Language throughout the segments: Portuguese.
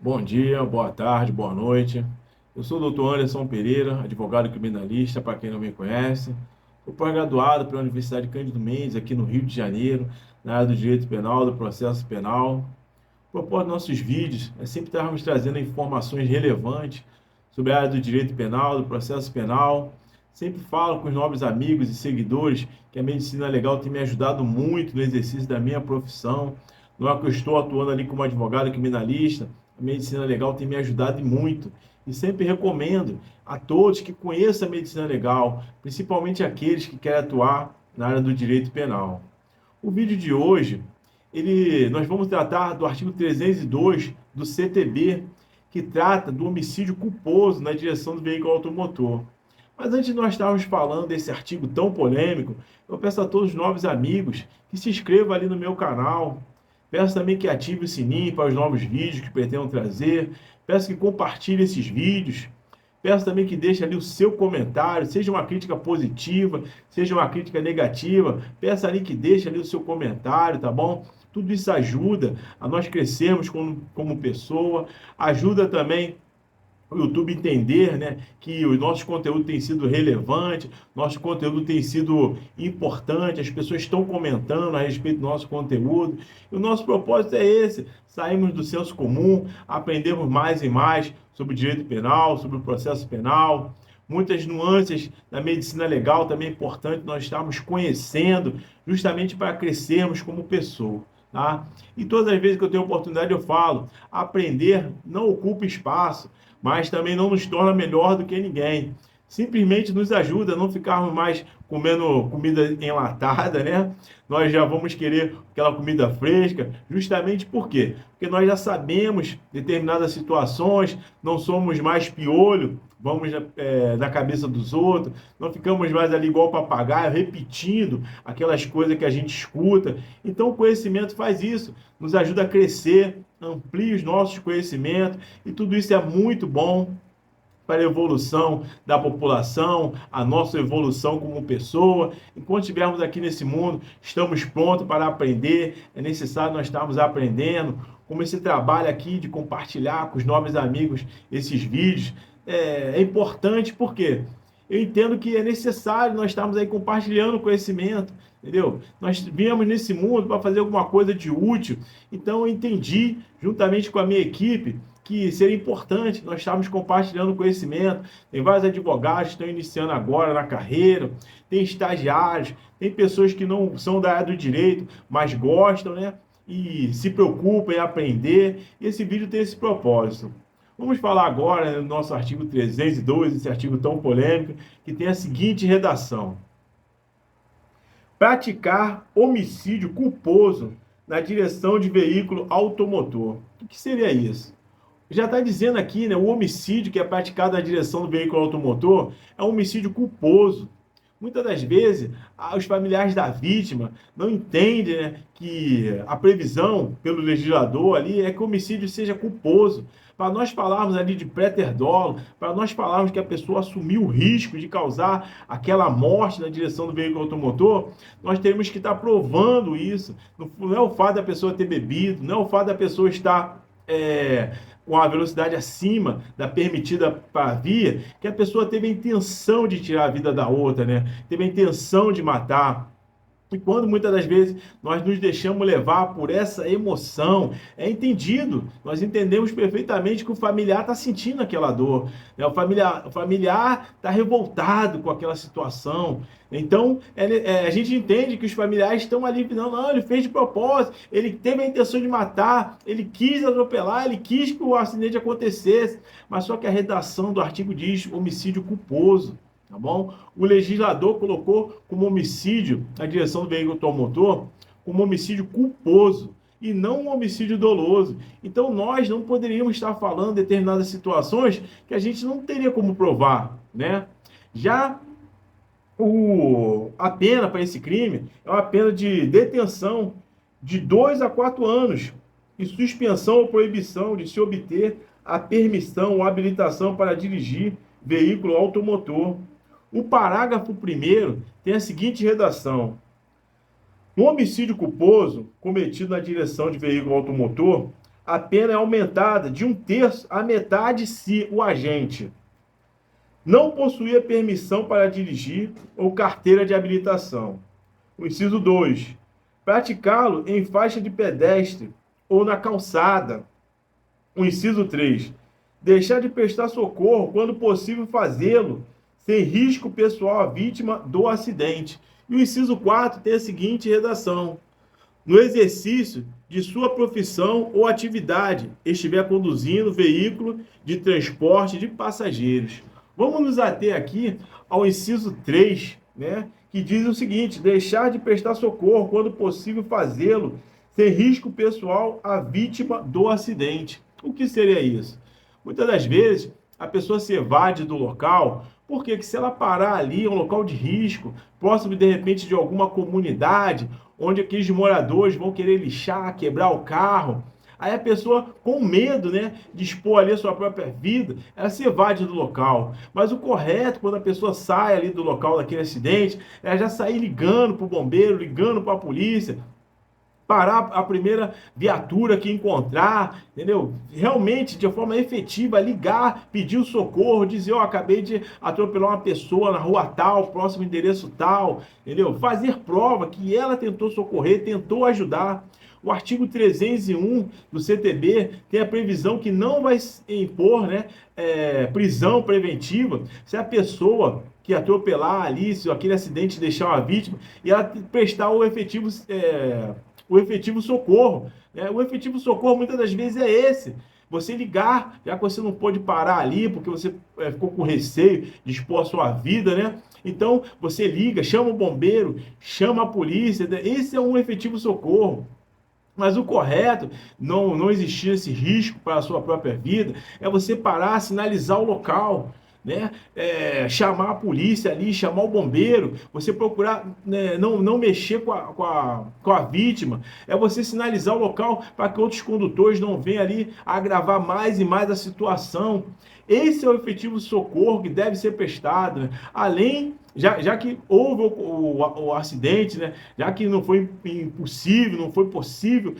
Bom dia, boa tarde, boa noite. Eu sou o doutor Anderson Pereira, advogado criminalista, para quem não me conhece. Sou pós-graduado pela Universidade Cândido Mendes, aqui no Rio de Janeiro, na área do direito penal, do processo penal. O propósito dos nossos vídeos é sempre estarmos trazendo informações relevantes sobre a área do direito penal, do processo penal. Sempre falo com os nobres amigos e seguidores que a medicina legal tem me ajudado muito no exercício da minha profissão. Não é que eu estou atuando ali como advogado criminalista, a medicina legal tem me ajudado muito. E sempre recomendo a todos que conheçam a medicina legal, principalmente aqueles que querem atuar na área do direito penal. O vídeo de hoje, nós vamos tratar do artigo 302 do CTB, que trata do homicídio culposo na direção do veículo automotor. Mas antes de nós estarmos falando desse artigo tão polêmico, eu peço a todos os novos amigos que se inscrevam ali no meu canal. Peço também que ative o sininho para os novos vídeos que pretendo trazer. Peço que compartilhe esses vídeos. Peço também que deixe ali o seu comentário, seja uma crítica positiva, seja uma crítica negativa. Peço ali que deixe ali o seu comentário, tá bom? Tudo isso ajuda a nós crescermos como pessoa, ajuda também o YouTube entender, né, que o nosso conteúdo tem sido relevante, nosso conteúdo tem sido importante, as pessoas estão comentando a respeito do nosso conteúdo. E o nosso propósito é esse: sairmos do senso comum, aprendermos mais e mais sobre o direito penal, sobre o processo penal. Muitas nuances da medicina legal também é importante nós estarmos conhecendo, justamente para crescermos como pessoa. Tá? E todas as vezes que eu tenho oportunidade eu falo, aprender não ocupa espaço, mas também não nos torna melhor do que ninguém. Simplesmente nos ajuda a não ficarmos mais comendo comida enlatada, né? Nós já vamos querer aquela comida fresca, justamente por quê? Porque nós já sabemos determinadas situações, não somos mais piolho, vamos na cabeça dos outros, não ficamos mais ali igual papagaio, repetindo aquelas coisas que a gente escuta. Então o conhecimento faz isso, nos ajuda a crescer, amplia os nossos conhecimentos, e tudo isso é muito bom para a evolução da população, a nossa evolução como pessoa. Enquanto estivermos aqui nesse mundo, estamos prontos para aprender, é necessário nós estarmos aprendendo, como esse trabalho aqui de compartilhar com os nobres amigos esses vídeos, é importante porque eu entendo que é necessário nós estarmos aí compartilhando conhecimento, entendeu? Nós viemos nesse mundo para fazer alguma coisa de útil, então eu entendi, juntamente com a minha equipe, que seria importante nós estarmos compartilhando conhecimento. Tem vários advogados que estão iniciando agora na carreira, tem estagiários, tem pessoas que não são da área do direito, mas gostam, né? E se preocupam em aprender. E esse vídeo tem esse propósito. Vamos falar agora, né, do nosso artigo 302, esse artigo tão polêmico, que tem a seguinte redação: praticar homicídio culposo na direção de veículo automotor. O que seria isso? Já está dizendo aqui, né, o homicídio que é praticado na direção do veículo automotor é um homicídio culposo. Muitas das vezes, os familiares da vítima não entendem, né, que a previsão pelo legislador ali é que o homicídio seja culposo. Para nós falarmos ali de préter-dolo, para nós falarmos que a pessoa assumiu o risco de causar aquela morte na direção do veículo automotor, nós temos que estar provando isso. Não é o fato da pessoa ter bebido, não é o fato da pessoa estar com a velocidade acima da permitida para a via, que a pessoa teve a intenção de tirar a vida da outra, né? Teve a intenção de matar. E quando muitas das vezes nós nos deixamos levar por essa emoção, é entendido, nós entendemos perfeitamente que o familiar está sentindo aquela dor, né? O familiar está revoltado com aquela situação. Então, a gente entende que os familiares estão ali, não, ele fez de propósito, ele teve a intenção de matar, ele quis atropelar, ele quis que o acidente acontecesse, mas só que a redação do artigo diz homicídio culposo. Tá bom? O legislador colocou como homicídio a direção do veículo automotor como homicídio culposo e não um homicídio doloso. Então nós não poderíamos estar falando de determinadas situações que a gente não teria como provar, né? Já a pena para esse crime é uma pena de detenção de 2 a 4 anos e suspensão ou proibição de se obter a permissão ou habilitação para dirigir veículo automotor. O parágrafo 1º tem a seguinte redação: no homicídio culposo cometido na direção de veículo automotor, a pena é aumentada de 1/3 à metade se o agente não possuía permissão para dirigir ou carteira de habilitação. O inciso 2, praticá-lo em faixa de pedestre ou na calçada. O inciso 3, deixar de prestar socorro quando possível fazê-lo, sem risco pessoal à vítima do acidente. E o inciso 4 tem a seguinte redação: no exercício de sua profissão ou atividade, estiver conduzindo veículo de transporte de passageiros. Vamos nos ater aqui ao inciso 3, né, que diz o seguinte: deixar de prestar socorro quando possível fazê-lo, sem risco pessoal à vítima do acidente. O que seria isso? Muitas das vezes a pessoa se evade do local, porque se ela parar ali, é um local de risco, próximo de repente de alguma comunidade, onde aqueles moradores vão querer lixar, quebrar o carro. Aí a pessoa, com medo, né, de expor ali a sua própria vida, ela se evade do local. Mas o correto, quando a pessoa sai ali do local daquele acidente, é já sair ligando para o bombeiro, ligando para a polícia, parar a primeira viatura que encontrar, entendeu? Realmente, de forma efetiva, ligar, pedir o socorro, dizer, ó, acabei de atropelar uma pessoa na rua tal, próximo endereço tal, entendeu? Fazer prova que ela tentou socorrer, tentou ajudar. O artigo 301 do CTB tem a previsão que não vai impor, né, prisão preventiva se a pessoa que atropelar ali, se aquele acidente deixar uma vítima, e ela prestar o efetivo socorro. Né? O efetivo socorro, muitas das vezes, é esse. Você ligar, já que você não pôde parar ali, porque você ficou com receio de expor a sua vida, né? Então, você liga, chama o bombeiro, chama a polícia. Né? Esse é um efetivo socorro. Mas o correto, não existir esse risco para a sua própria vida, é você parar, sinalizar o local, né? Chamar a polícia ali, chamar o bombeiro, você procurar, né, não mexer com a vítima, é você sinalizar o local para que outros condutores não venham ali agravar mais e mais a situação. Esse é o efetivo socorro que deve ser prestado, né? Além, já que houve o acidente, né? Já que não foi impossível, não foi possível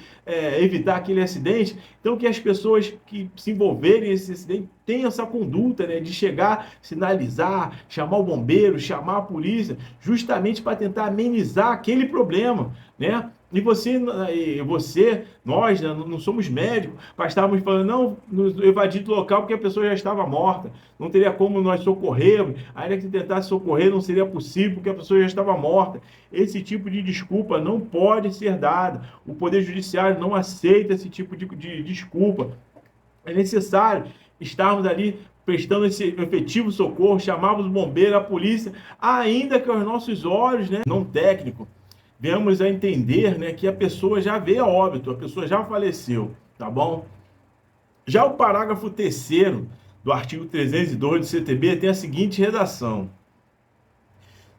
evitar aquele acidente, então que as pessoas que se envolverem nesse acidente tenham essa conduta, né? De chegar, sinalizar, chamar o bombeiro, chamar a polícia, justamente para tentar amenizar aquele problema, né? E nós, né, não somos médicos, mas estávamos falando, não, nos evadir do local porque a pessoa já estava morta, não teria como nós socorrermos, ainda que tentasse socorrer não seria possível porque a pessoa já estava morta. Esse tipo de desculpa não pode ser dada, o Poder Judiciário não aceita esse tipo de desculpa. É necessário estarmos ali prestando esse efetivo socorro, chamarmos o bombeiro, a polícia, ainda que aos nossos olhos, né, não técnico, venhamos a entender, né, que a pessoa já veio a óbito, a pessoa já faleceu, tá bom? Já o parágrafo 3º do artigo 302 do CTB tem a seguinte redação: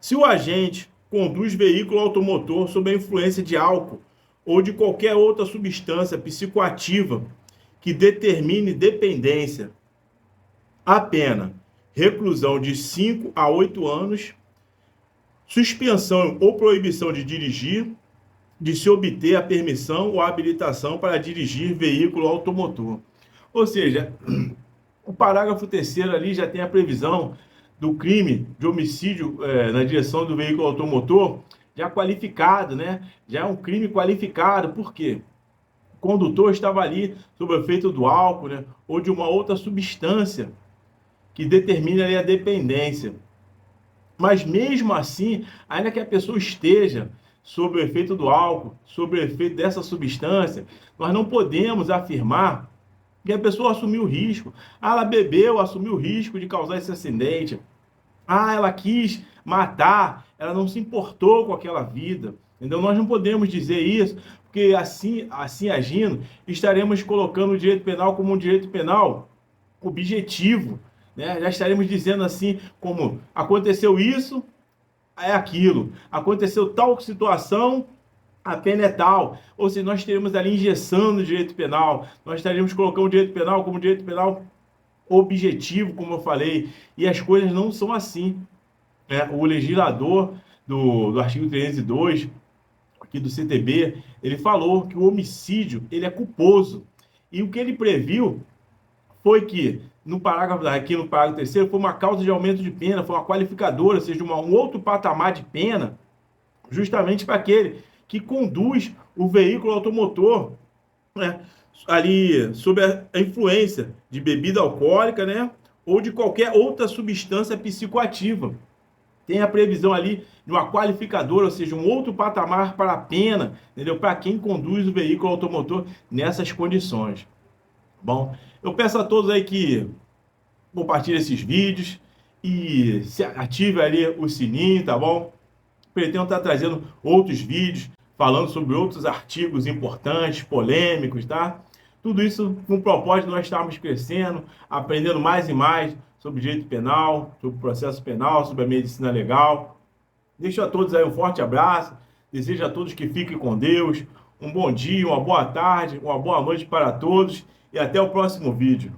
se o agente conduz veículo automotor sob a influência de álcool ou de qualquer outra substância psicoativa que determine dependência, a pena reclusão de 5 a 8 anos, suspensão ou proibição de dirigir, de se obter a permissão ou a habilitação para dirigir veículo automotor. Ou seja, o parágrafo 3º ali já tem a previsão do crime de homicídio na direção do veículo automotor já qualificado, né? Já é um crime qualificado. Por quê? O condutor estava ali sob o efeito do álcool, né? Ou de uma outra substância que determina ali a dependência. Mas mesmo assim, ainda que a pessoa esteja sob o efeito do álcool, sob o efeito dessa substância, nós não podemos afirmar que a pessoa assumiu o risco. Ah, ela bebeu, assumiu o risco de causar esse acidente. Ah, ela quis matar, ela não se importou com aquela vida. Então nós não podemos dizer isso, porque assim agindo, estaremos colocando o direito penal como um direito penal objetivo. Né? Já estaremos dizendo assim, como aconteceu isso, é aquilo. Aconteceu tal situação, a pena é tal. Ou seja, nós estaremos ali engessando o direito penal. Nós estaremos colocando o direito penal como direito penal objetivo, como eu falei. E as coisas não são assim. O legislador do artigo 302, aqui do CTB, ele falou que o homicídio ele é culposo. E o que ele previu foi que, no parágrafo 3º, foi uma causa de aumento de pena, foi uma qualificadora, ou seja, um outro patamar de pena, justamente para aquele que conduz o veículo automotor, né, ali sob a influência de bebida alcoólica, né, ou de qualquer outra substância psicoativa. Tem a previsão ali de uma qualificadora, ou seja, um outro patamar para a pena, entendeu? Para quem conduz o veículo automotor nessas condições. Bom, eu peço a todos aí que compartilhem esses vídeos e se ative ali o sininho, tá bom? Pretendo estar trazendo outros vídeos falando sobre outros artigos importantes, polêmicos, tá? Tudo isso com o propósito de nós estarmos crescendo, aprendendo mais e mais sobre direito penal, sobre processo penal, sobre a medicina legal. Deixo a todos aí um forte abraço, desejo a todos que fiquem com Deus, um bom dia, uma boa tarde, uma boa noite para todos e até o próximo vídeo.